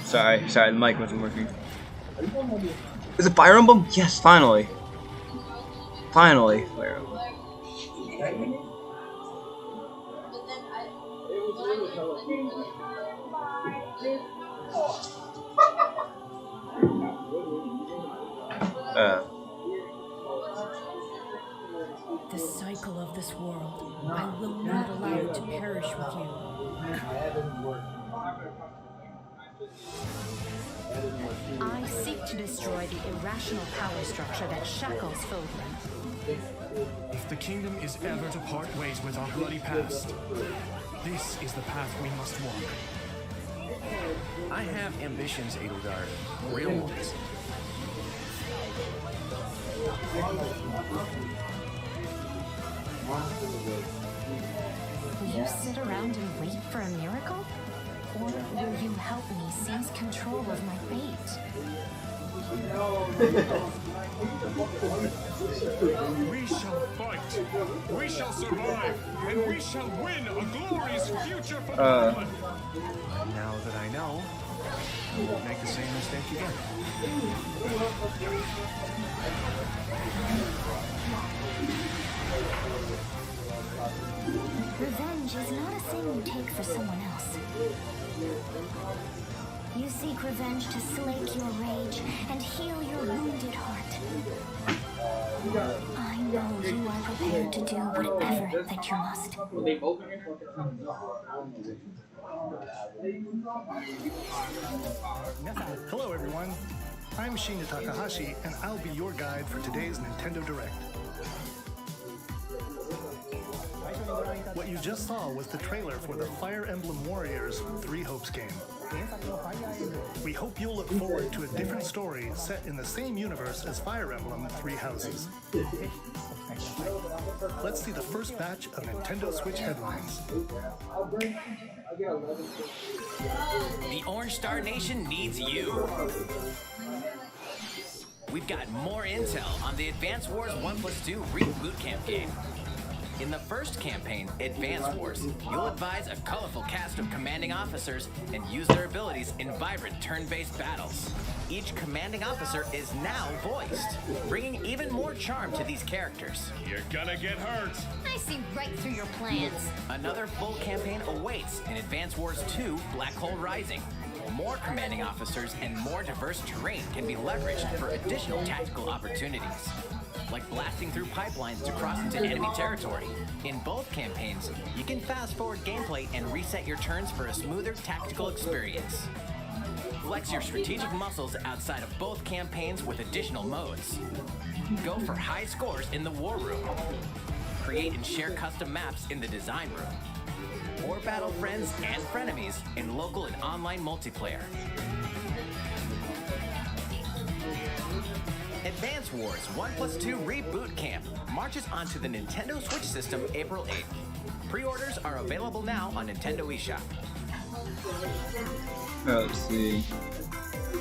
Sorry, the mic wasn't working. Is it Fire Emblem? Yes, finally. Finally, Fire Emblem. The cycle of this world, I will not allow it to perish with you. I seek to destroy the irrational power structure that shackles Fodlan. If the kingdom is ever to part ways with our bloody past, this is the path we must walk. I have ambitions, Edelgard. Real ones. Will you sit around and wait for a miracle? Or will you help me seize control of my fate? We shall fight, we shall survive, and we shall win a glorious future for the Brooklyn. Now that I know, I won't make the same mistake again. Revenge is not a thing you take for someone else. You seek revenge to slake your rage and heal your wounded heart. I know you are prepared to do whatever that you must. Hello everyone, I'm Shinya Takahashi and I'll be your guide for today's Nintendo Direct. What you just saw was the trailer for the Fire Emblem Warriors 3 Hopes game. We hope you'll look forward to a different story set in the same universe as Fire Emblem 3 Houses. Let's see the first batch of Nintendo Switch headlines. The Orange Star Nation needs you. We've got more intel on the Advance Wars 1+2 Reboot Camp game. In the first campaign, Advance Wars, you'll advise a colorful cast of commanding officers and use their abilities in vibrant turn-based battles. Each commanding officer is now voiced, bringing even more charm to these characters. You're gonna get hurt. I see right through your plans. Another full campaign awaits in Advance Wars 2 Black Hole Rising. More commanding officers and more diverse terrain can be leveraged for additional tactical opportunities, like blasting through pipelines to cross into enemy territory. In both campaigns, you can fast-forward gameplay and reset your turns for a smoother tactical experience. Flex your strategic muscles outside of both campaigns with additional modes. Go for high scores in the War Room. Create and share custom maps in the Design Room. Or battle friends and frenemies in local and online multiplayer. Advance Wars 1+2 Reboot Camp marches onto the Nintendo Switch system April 8th. Pre-orders are available now on Nintendo eShop. Let's see.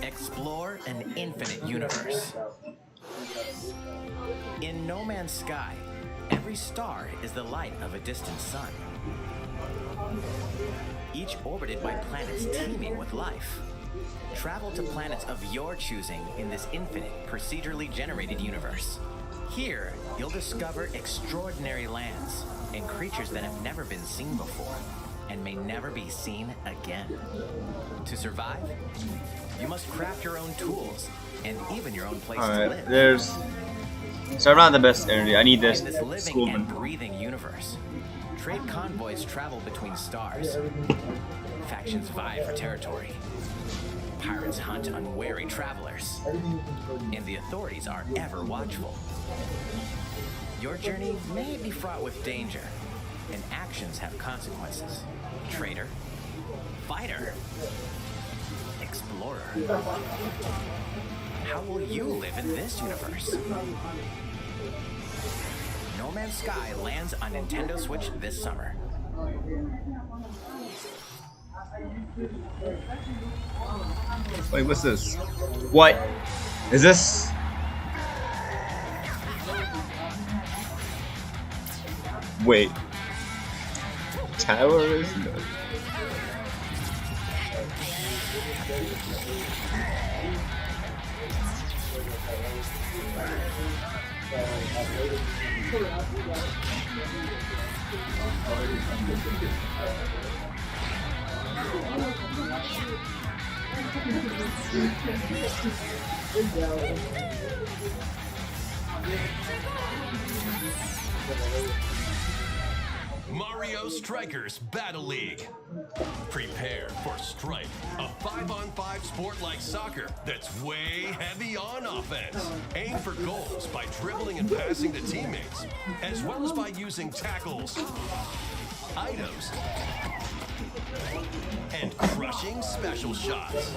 Explore an infinite universe. In No Man's Sky, every star is the light of a distant sun, each orbited by planets teeming with life. Travel to planets of your choosing in this infinite, procedurally generated universe. Here, you'll discover extraordinary lands and creatures that have never been seen before and may never be seen again. To survive, you must craft your own tools and even your own place to live. There's... So I'm not the best energy. I need this. In this living and breathing universe, trade convoys travel between stars. Factions vie for territory. Pirates hunt unwary travelers, and the authorities are ever watchful. Your journey may be fraught with danger, and actions have consequences. Traitor, fighter, explorer. How will you live in this universe? No Man's Sky lands on Nintendo Switch this summer. Wait, what's this? What? Is this? Wait. Towers? No. Mario Strikers Battle League. Prepare for Strike, a 5-on-5 sport like soccer that's way heavy on offense. Aim for goals by dribbling and passing to teammates, as well as by using tackles, items, and crushing special shots.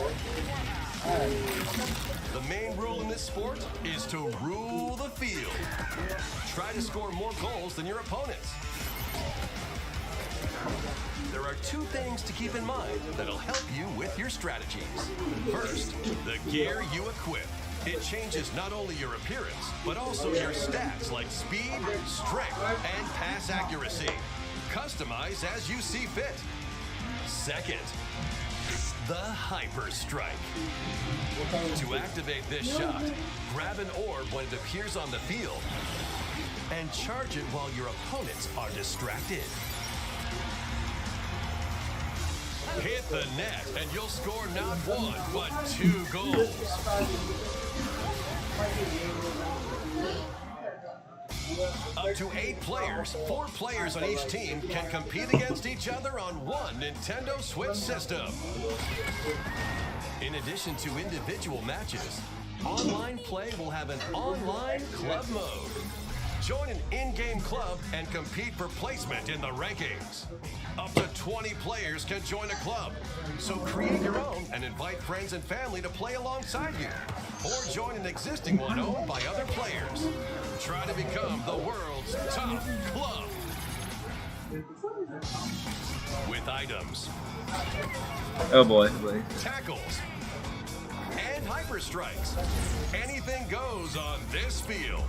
The main rule in this sport is to rule the field. Try to score more goals than your opponents. There are two things to keep in mind that'll help you with your strategies. First, the gear you equip. It changes not only your appearance, but also your stats like speed, strength, and pass accuracy. Customize as you see fit. Second, the Hyper Strike. To activate this shot, grab an orb when it appears on the field and charge it while your opponents are distracted. Hit the net and you'll score not one, but 2 goals. Up to 8 players, 4 players on each team can compete against each other on one Nintendo Switch system. In addition to individual matches, online play will have an online club mode. Join an in-game club and compete for placement in the rankings. Up to 20 players can join a club, so create your own and invite friends and family to play alongside you. Or join an existing one owned by other players. Try to become the world's top club. With items. Oh boy. Tackles. And hyper strikes. Anything goes on this field.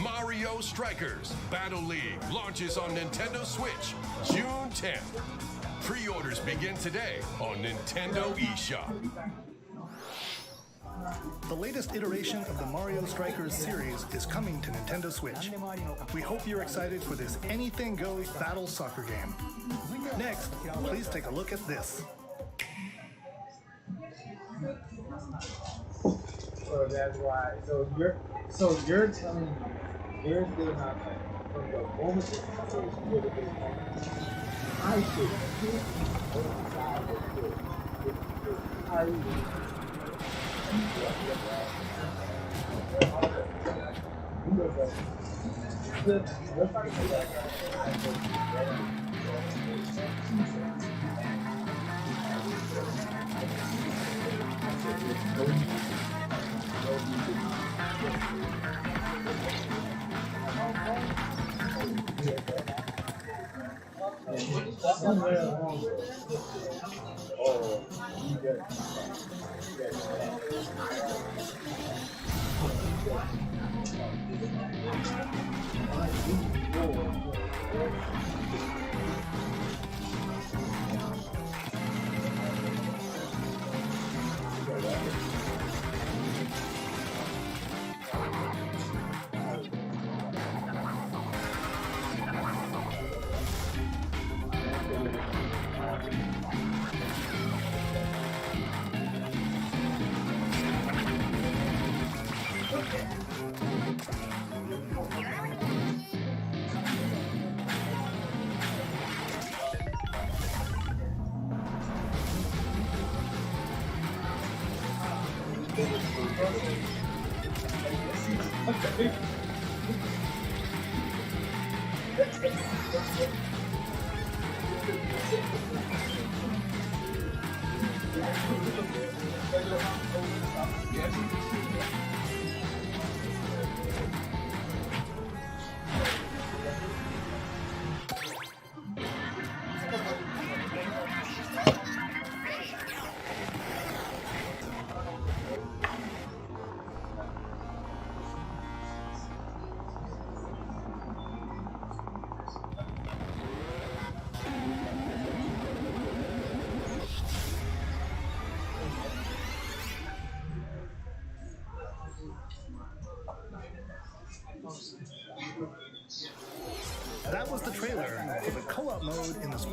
Mario Strikers Battle League launches on Nintendo Switch June 10th. Pre-orders begin today on Nintendo eShop. The latest iteration of the Mario Strikers series is coming to Nintendo Switch. We hope you're excited for this anything goes battle soccer game. Next, please take a look at this. So that's why. So you're telling me you're still not playing from the moment that you're the big moment. I should pick both sides of it. How are you?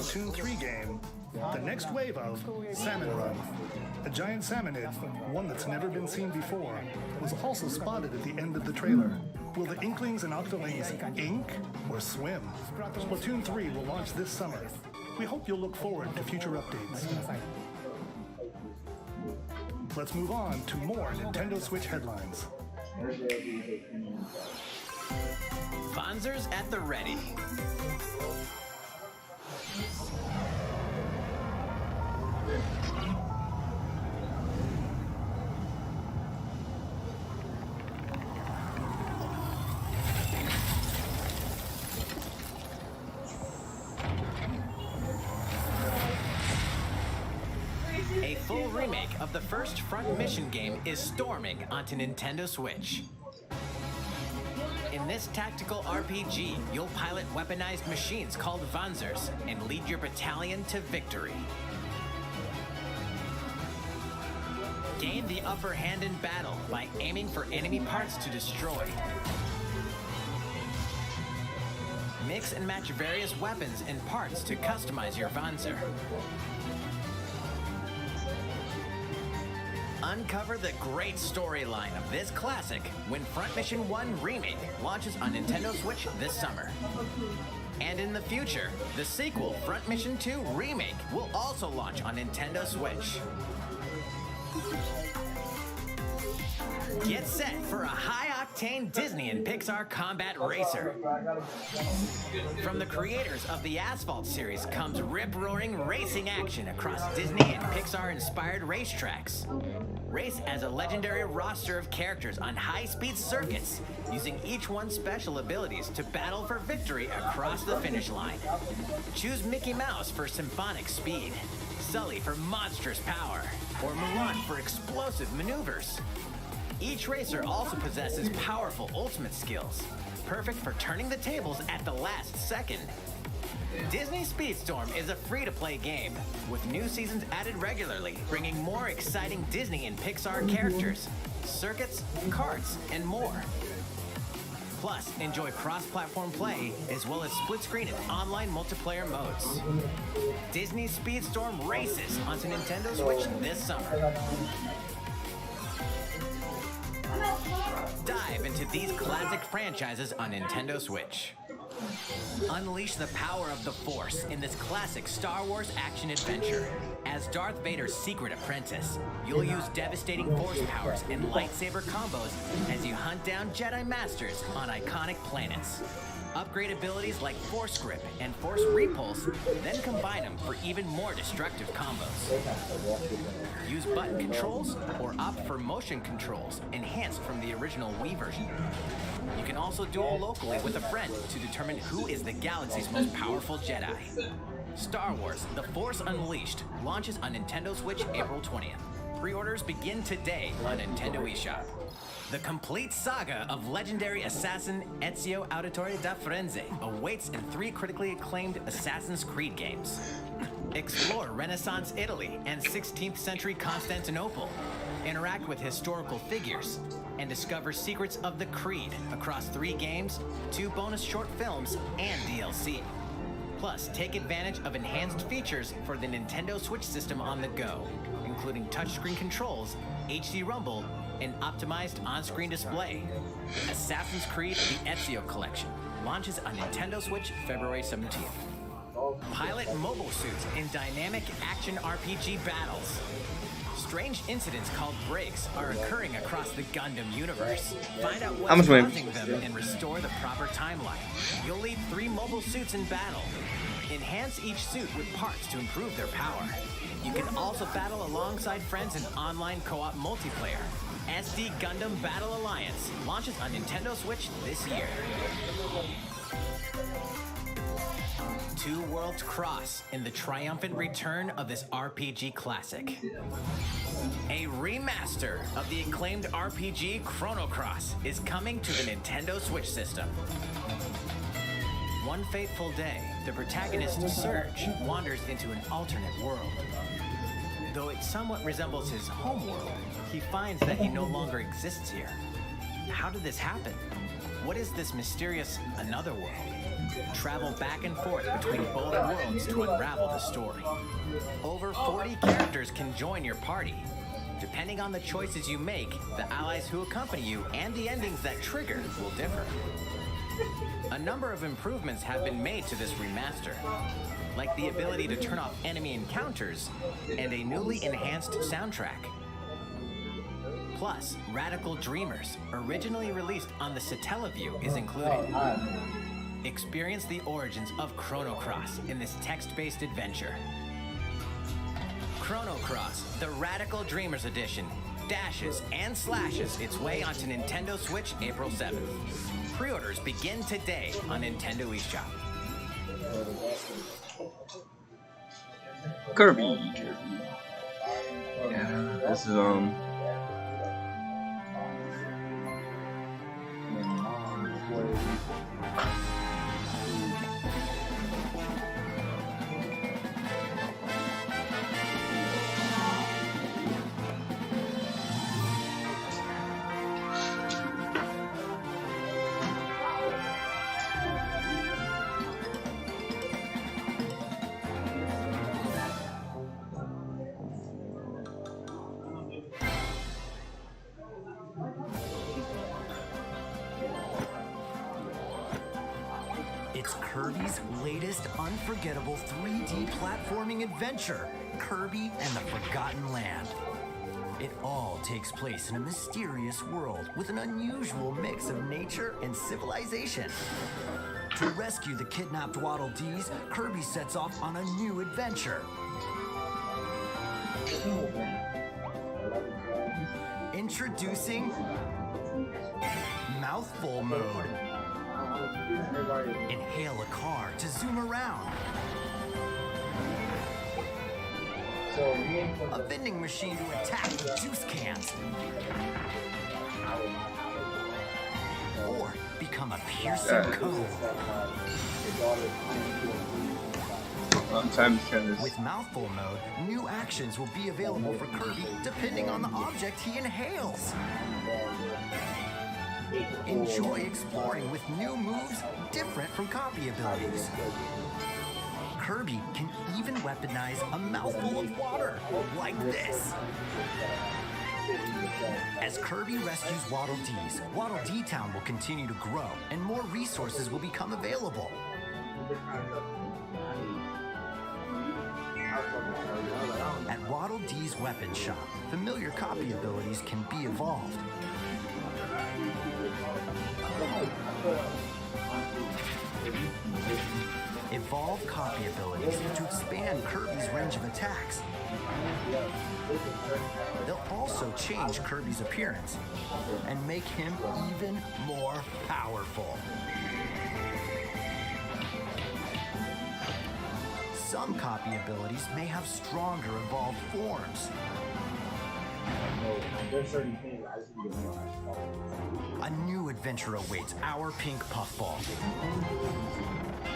Splatoon 3 game, the next wave of Salmon Run. A giant salmonid, one that's never been seen before, was also spotted at the end of the trailer. Will the Inklings and Octolings ink or swim? Splatoon 3 will launch this summer. We hope you'll look forward to future updates. Let's move on to more Nintendo Switch headlines. Bonzers at the ready. A full remake of the first Front Mission game is storming onto Nintendo Switch. In this tactical RPG, you'll pilot weaponized machines called Vanzers and lead your battalion to victory. Gain the upper hand in battle by aiming for enemy parts to destroy. Mix and match various weapons and parts to customize your Vanzer. Uncover the great storyline of this classic when Front Mission 1 Remake launches on Nintendo Switch this summer. And in the future, the sequel, Front Mission 2 Remake, will also launch on Nintendo Switch. Get set for a high-octane Disney and Pixar combat racer. From the creators of the Asphalt series comes rip-roaring racing action across Disney and Pixar-inspired racetracks. Race as a legendary roster of characters on high-speed circuits, using each one's special abilities to battle for victory across the finish line. Choose Mickey Mouse for symphonic speed, Sully for monstrous power, or Mulan for explosive maneuvers. Each racer also possesses powerful ultimate skills, perfect for turning the tables at the last second. Disney Speedstorm is a free-to-play game, with new seasons added regularly, bringing more exciting Disney and Pixar characters, circuits, karts, and more. Plus, enjoy cross-platform play, as well as split-screen and online multiplayer modes. Disney Speedstorm races onto Nintendo Switch this summer. Dive into these classic franchises on Nintendo Switch. Unleash the power of the Force in this classic Star Wars action-adventure. As Darth Vader's secret apprentice, you'll use devastating Force powers and lightsaber combos as you hunt down Jedi Masters on iconic planets. Upgrade abilities like Force Grip and Force Repulse, then combine them for even more destructive combos. Use button controls or opt for motion controls, enhanced from the original Wii version. You can also duel locally with a friend to determine who is the galaxy's most powerful Jedi. Star Wars: The Force Unleashed launches on Nintendo Switch April 20th. Pre-orders begin today on Nintendo eShop. The complete saga of legendary assassin Ezio Auditore da Firenze awaits in 3 critically acclaimed Assassin's Creed games. Explore Renaissance Italy and 16th century Constantinople. Interact with historical figures and discover secrets of the Creed across 3 games, 2 bonus short films, and DLC. Plus, take advantage of enhanced features for the Nintendo Switch system on the go, including touchscreen controls, HD Rumble, and optimized on-screen display. Assassin's Creed: The Ezio Collection launches on Nintendo Switch February 17th. Pilot mobile suits in dynamic action RPG battles. Strange incidents called breaks are occurring across the Gundam universe. Find out what's causing them and restore the proper timeline. You'll lead 3 mobile suits in battle. Enhance each suit with parts to improve their power. You can also battle alongside friends in online co-op multiplayer. SD Gundam Battle Alliance launches on Nintendo Switch this year. 2 worlds cross in the triumphant return of this RPG classic. A remaster of the acclaimed RPG Chrono Cross is coming to the Nintendo Switch system. One fateful day, the protagonist Surge wanders into an alternate world. Though it somewhat resembles his home world, he finds that he no longer exists here. how did this happen? What is this mysterious another world? Travel back and forth between both worlds to unravel the story. Over 40 characters can join your party. Depending on the choices you make, the allies who accompany you and the endings that trigger will differ. A number of improvements have been made to this remaster, like the ability to turn off enemy encounters and a newly enhanced soundtrack. Plus, Radical Dreamers, originally released on the Satellaview, is included. Experience the origins of Chrono Cross in this text-based adventure. Chrono Cross, the Radical Dreamers Edition, dashes and slashes its way onto Nintendo Switch April 7th. Pre-orders begin today on Nintendo eShop. Kirby. Yeah, this is It's Kirby's latest unforgettable 3D platforming adventure, Kirby and the Forgotten Land. It all takes place in a mysterious world with an unusual mix of nature and civilization. To rescue the kidnapped Waddle Dees, Kirby sets off on a new adventure. Introducing Mouthful Mode. Inhale a car to zoom around. A vending machine to attack with juice cans. Or become a piercing cone. With Mouthful Mode, new actions will be available for Kirby depending on the object he inhales. Enjoy exploring with new moves different from copy abilities. Kirby can even weaponize a mouthful of water, like this. As Kirby rescues Waddle Dees, Waddle Dee Town will continue to grow and more resources will become available. At Waddle Dee's weapon shop, familiar copy abilities can be evolved. Evolve copy abilities to expand Kirby's range of attacks. They'll also change Kirby's appearance and make him even more powerful. Some copy abilities may have stronger evolved forms. A new adventure awaits our pink puffball.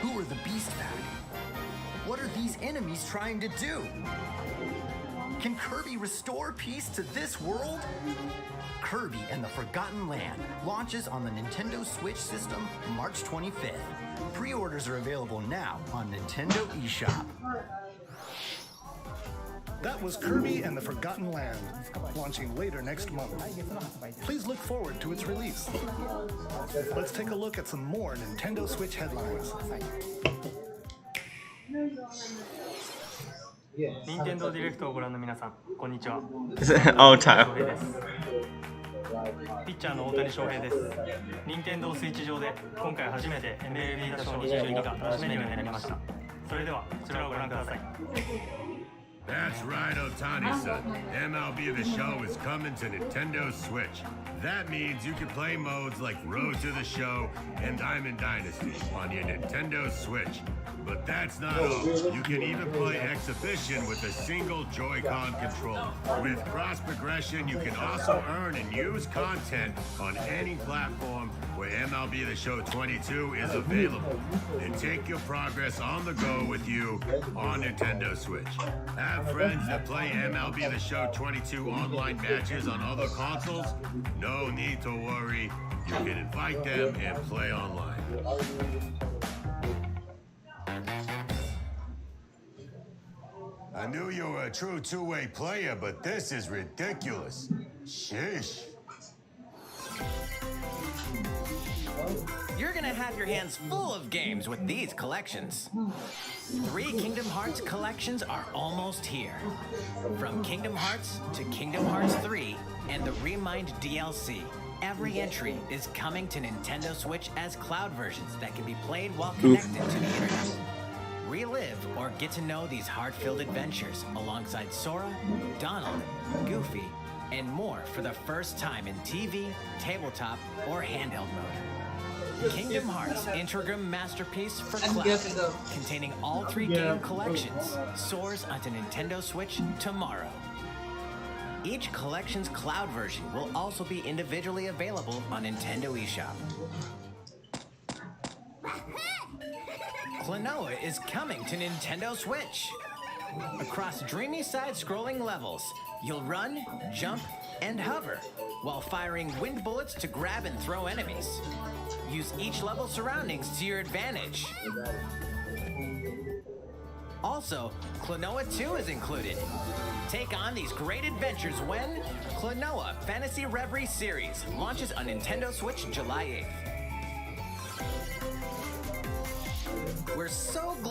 Who are the Beast Pack? What are these enemies trying to do? Can Kirby restore peace to this world? Kirby and the Forgotten Land launches on the Nintendo Switch system March 25th. Pre-orders are available now on Nintendo eShop. That was Kirby and the Forgotten Land, launching later next month. Please look forward to its release. Let's take a look at some more Nintendo Switch headlines. 任天堂ディレクトをご覧の皆さん、こんにちは。 Untitled. ピッチャーの大谷翔平です。任天堂スイッチ上で今回初めて MLB 打賞22が楽しめるようになりました。それではこちらをご覧ください。 That's right, Otani-san. MLB The Show is coming to Nintendo Switch. That means you can play modes like Road to the Show and Diamond Dynasty on your Nintendo Switch. But that's not all. You can even play Exhibition with a single Joy-Con controller. With cross progression, you can also earn and use content on any platform where MLB The Show 22 is available. And take your progress on the go with you on Nintendo Switch. Have friends that play MLB The Show 22 online matches on other consoles? No No need to worry. You can invite them and play online. I knew you were a true two-way player, but this is ridiculous. Sheesh. You're gonna have your hands full of games with these collections. 3 Kingdom Hearts collections are almost here. From Kingdom Hearts to Kingdom Hearts 3 and the Remind DLC, every entry is coming to Nintendo Switch as cloud versions that can be played while connected to the internet. Relive or get to know these heart-filled adventures alongside Sora, Donald, Goofy, and more for the first time in TV, tabletop, or handheld mode. Kingdom Hearts Introgram Masterpiece for Cloud, containing all 3 game collections, soars onto Nintendo Switch tomorrow. Each collection's cloud version will also be individually available on Nintendo eShop. Klonoa is coming to Nintendo Switch. Across dreamy side-scrolling levels, you'll run, jump, and hover while firing wind bullets to grab and throw enemies. Use each level's surroundings to your advantage. Also, Klonoa 2 is included. Take on these great adventures when Klonoa Fantasy Reverie Series launches on Nintendo Switch July 8th. We're so glad